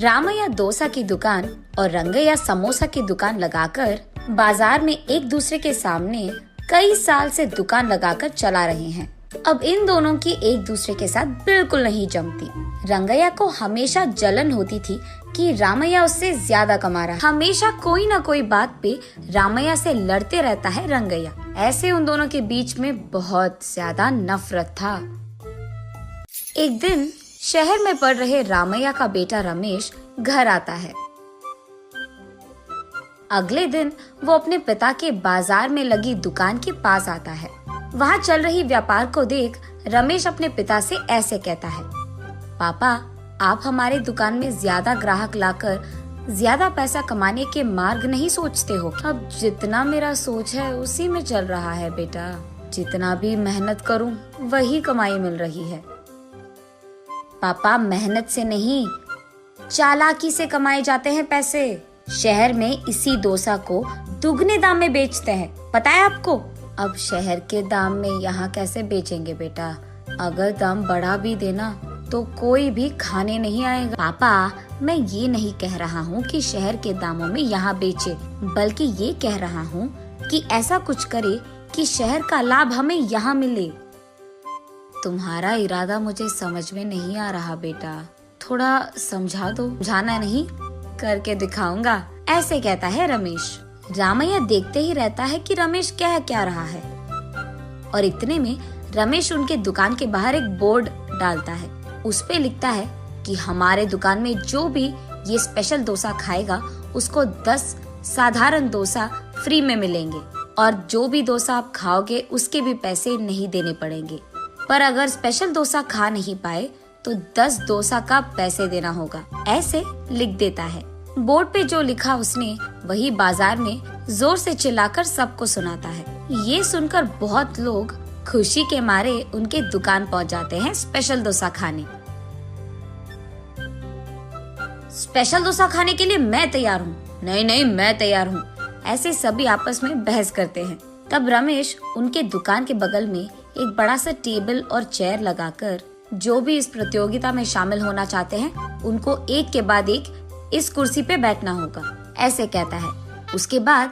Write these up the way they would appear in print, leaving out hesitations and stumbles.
रामैया डोसा की दुकान और रंगैया समोसा की दुकान लगाकर बाजार में एक दूसरे के सामने कई साल से दुकान लगाकर चला रहे हैं। अब इन दोनों की एक दूसरे के साथ बिल्कुल नहीं जमती। रंगैया को हमेशा जलन होती थी कि रामैया उससे ज्यादा कमा रहा है। हमेशा कोई ना कोई बात पे रामैया से लड़ते रहता है रंगैया। ऐसे उन दोनों के बीच में बहुत ज्यादा नफरत था। एक दिन शहर में पढ़ रहे रामैया का बेटा रमेश घर आता है। अगले दिन वो अपने पिता के बाजार में लगी दुकान के पास आता है। वहाँ चल रही व्यापार को देख रमेश अपने पिता से ऐसे कहता है, पापा, आप हमारे दुकान में ज्यादा ग्राहक लाकर ज्यादा पैसा कमाने के मार्ग नहीं सोचते हो। अब जितना मेरा सोच है उसी में चल रहा है बेटा। जितना भी मेहनत करूं वही कमाई मिल रही है। पापा, मेहनत से नहीं, चालाकी से कमाए जाते हैं पैसे। शहर में इसी डोसा को दुगने दाम में बेचते हैं, पता है आपको? अब शहर के दाम में यहाँ कैसे बेचेंगे बेटा? अगर दाम बढ़ा भी देना तो कोई भी खाने नहीं आएगा। पापा, मैं ये नहीं कह रहा हूँ कि शहर के दामों में यहाँ बेचे, बल्कि ये कह रहा हूँ कि ऐसा कुछ करे कि शहर का लाभ हमें यहाँ मिले। तुम्हारा इरादा मुझे समझ में नहीं आ रहा बेटा, थोड़ा समझा दो। समझाना नहीं, करके दिखाऊंगा, ऐसे कहता है रमेश। रामैया देखते ही रहता है कि रमेश कह क्या रहा है, और इतने में रमेश उनके दुकान के बाहर एक बोर्ड डालता है। उस पे लिखता है कि हमारे दुकान में जो भी ये स्पेशल डोसा खाएगा उसको 10 साधारण डोसा फ्री में मिलेंगे, और जो भी डोसा आप खाओगे उसके भी पैसे नहीं देने पड़ेंगे। पर अगर स्पेशल डोसा खा नहीं पाए तो 10 डोसा का पैसे देना होगा, ऐसे लिख देता है। बोर्ड पे जो लिखा उसने वही बाजार में जोर से चिल्लाकर सबको सुनाता है। ये सुनकर बहुत लोग खुशी के मारे उनके दुकान पहुंच जाते हैं स्पेशल डोसा खाने। स्पेशल डोसा खाने के लिए मैं तैयार हूँ। नहीं नहीं, मैं तैयार हूँ। ऐसे सभी आपस में बहस करते हैं। तब रमेश उनके दुकान के बगल में एक बड़ा सा टेबल और चेयर लगाकर जो भी इस प्रतियोगिता में शामिल होना चाहते हैं उनको एक के बाद एक इस कुर्सी पे बैठना होगा, ऐसे कहता है। उसके बाद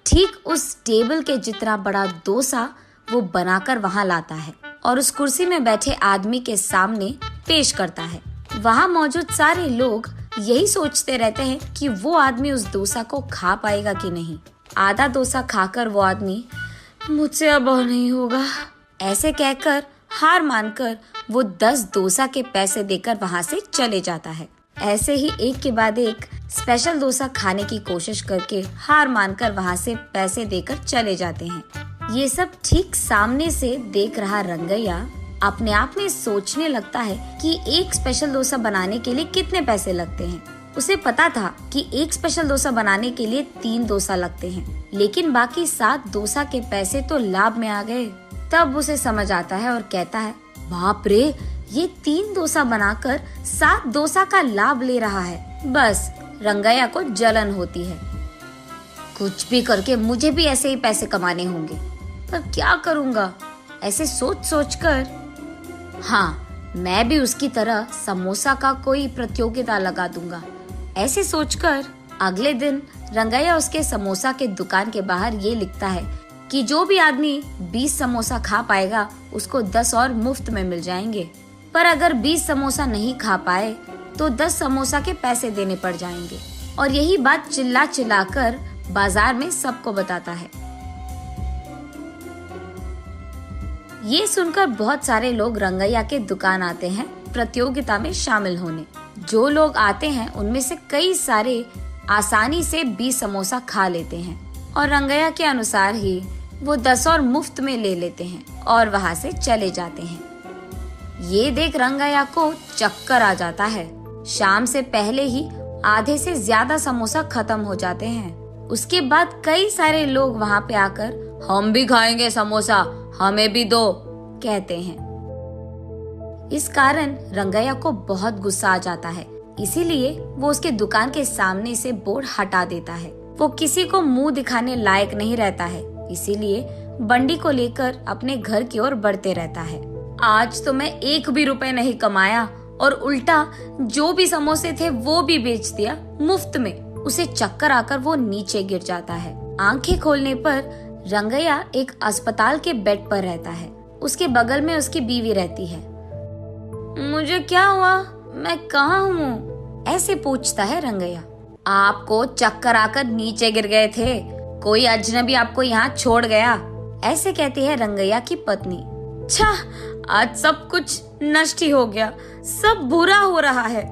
ठीक उस टेबल के जितना बड़ा डोसा वो बनाकर वहाँ लाता है और उस कुर्सी में बैठे आदमी के सामने पेश करता है। वहाँ मौजूद सारे लोग यही सोचते रहते हैं कि वो आदमी उस डोसा को खा पाएगा कि नहीं। आधा डोसा खाकर वो आदमी, मुझसे अब और नहीं होगा, ऐसे कहकर हार मानकर वो 10 डोसा के पैसे देकर वहाँ से चले जाता है। ऐसे ही एक के बाद एक स्पेशल डोसा खाने की कोशिश करके हार मानकर वहाँ से पैसे देकर चले जाते हैं। ये सब ठीक सामने से देख रहा रंगैया अपने आप में सोचने लगता है कि एक स्पेशल डोसा बनाने के लिए कितने पैसे लगते हैं। उसे पता था कि एक स्पेशल डोसा बनाने के लिए 3 डोसा लगते हैं, लेकिन बाकी 7 डोसा के पैसे तो लाभ में आ गए। तब उसे समझ आता है और कहता है, बाप रे, ये 3 डोसा बनाकर 7 डोसा का लाभ ले रहा है। बस रंगैया को जलन होती है। कुछ भी करके मुझे भी ऐसे ही पैसे कमाने होंगे, पर क्या करूँगा? ऐसे सोच सोच कर, हाँ, मैं भी उसकी तरह समोसा का कोई प्रतियोगिता लगा दूंगा, ऐसे सोचकर अगले दिन रंगैया उसके समोसा के दुकान के बाहर ये लिखता है कि जो भी आदमी 20 समोसा खा पाएगा उसको 10 और मुफ्त में मिल जाएंगे। पर अगर 20 समोसा नहीं खा पाए तो 10 समोसा के पैसे देने पड़ जाएंगे। और यही बात चिल्ला चिल्ला कर बाजार में सबको बताता है। ये सुनकर बहुत सारे लोग रंगैया के दुकान आते हैं प्रतियोगिता में शामिल होने। जो लोग आते हैं उनमें से कई सारे आसानी से 20 समोसा खा लेते हैं और रंगैया के अनुसार ही वो 10 और मुफ्त में ले लेते हैं और वहाँ से चले जाते हैं। ये देख रंगैया को चक्कर आ जाता है। शाम से पहले ही आधे से ज्यादा समोसा खत्म हो जाते हैं। उसके बाद कई सारे लोग वहाँ पे आकर, हम भी खाएंगे समोसा, हमें भी दो, कहते हैं। इस कारण रंगैया को बहुत गुस्सा आ जाता है, इसीलिए वो उसके दुकान के सामने से बोर्ड हटा देता है। वो किसी को मुंह दिखाने लायक नहीं रहता है, इसीलिए बंडी को लेकर अपने घर की ओर बढ़ते रहता है। आज तो मैं 1 भी रुपए नहीं कमाया और उल्टा जो भी समोसे थे वो भी बेच दिया मुफ्त में। उसे चक्कर आकर वो नीचे गिर जाता है। आंखें खोलने पर रंगैया एक अस्पताल के बेड पर रहता है। उसके बगल में उसकी बीवी रहती है। मुझे क्या हुआ, मैं कहाँ हूँ? ऐसे पूछता है रंगैया। आपको चक्कर आकर नीचे गिर गए थे, कोई अजनबी आपको यहाँ छोड़ गया, ऐसे कहती है रंगैया की पत्नी। छा, आज सब कुछ नष्ट ही हो गया, सब बुरा हो रहा है।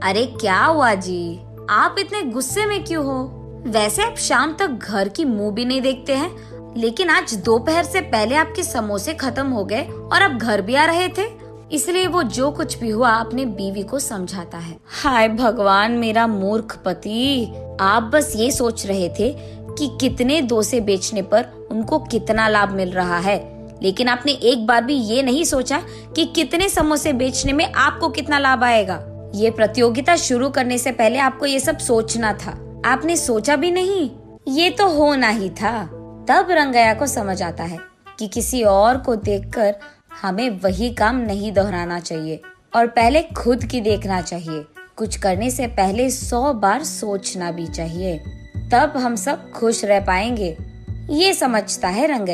अरे क्या हुआ जी, आप इतने गुस्से में क्यों हो? वैसे आप शाम तक घर की मुंह भी नहीं देखते हैं, लेकिन आज दोपहर से पहले आपके समोसे खत्म हो गए और आप घर भी आ रहे थे। इसलिए वो जो कुछ भी हुआ अपने बीवी को समझाता है। हाय भगवान, मेरा मूर्ख पति, आप बस ये सोच रहे थे कि कितने डोसे बेचने पर उनको कितना लाभ मिल रहा है, लेकिन आपने एक बार भी ये नहीं सोचा कि कितने समोसे बेचने में आपको कितना लाभ आएगा। ये प्रतियोगिता शुरू करने से पहले आपको ये सब सोचना था, आपने सोचा भी नहीं, ये तो होना ही था। तब रंगैया को समझ आता है कि किसी और को देखकर हमें वही काम नहीं दोहराना चाहिए और पहले खुद की देखना चाहिए। कुछ करने से पहले 100 बार सोचना भी चाहिए, तब हम सब खुश रह पाएंगे। ये समझता है रंगैया।